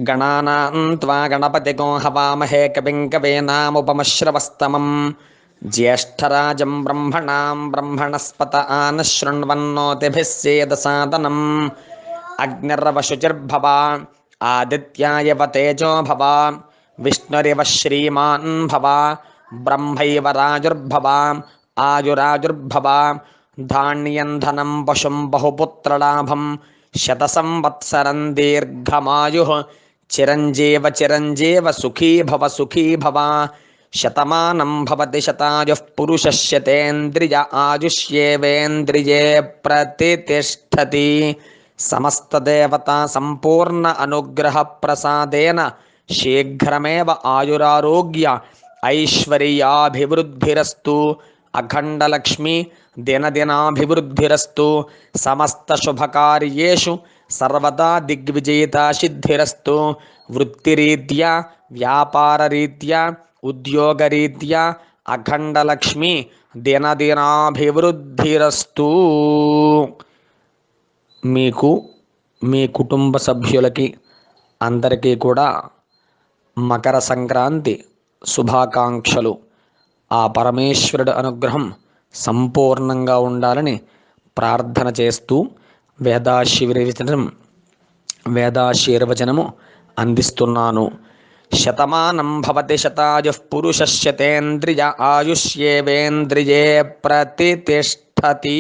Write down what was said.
गणानां त्वा गणपतिगो हवामहे कविं कवीनामुपमश्रवस्तमं ज्येष्ठराजं ब्रह्मणां ब्रह्मणस्पत आनशृण्वन्नोतिभिः सेदसादनम् अग्निर्वशुचिर्भव आदित्याय तेजो भव विष्णुरिव श्रीमान् भव ब्रह्मैव राजुर्भव आयुराजुर्भव धान्यं धनं पशुं बहुपुत्रलाभं शतसंवत्सरं दीर्घमायुः चिरञ्जीव चिरञ्जीव सुखी भव शतमानं भवति शतायुः पुरुषस्य तेन्द्रिय आयुष्येवेन्द्रिये प्रतितिष्ठति समस्तदेवता संपूर्ण अनुग्रह प्रसादेन शीघ्रमेव आयुरारोग्य ऐश्वर्याभिवृद्धिरस्तु अखण्डलक्ष्मी दिनदिनाभिवृद्धिरस्तु समस्तशुभकार्येषु सर्वदा दिग्विजयिता सिद्धिरस्तु वृत्तिरीत्या व्यापाररीत्या उद्योगरीत्या अखण्डलक्ष्मी दिनदिनाभिवृद्धिरस्तु। మీకు మీ కుటుంబ సభ్యులకి అందరికీ కూడా మకర సంక్రాంతి శుభాకాంక్షలు. ఆ పరమేశ్వరుడి అనుగ్రహం సంపూర్ణంగా ఉండాలని ప్రార్థన చేస్తూ వేదాశీర్వచనము అందిస్తున్నాను. శతమానం భవతి శతాయుః పురుషస్య తేంద్రియ ఆయుష్యేవేంద్రియే ప్రతితిష్ఠతి.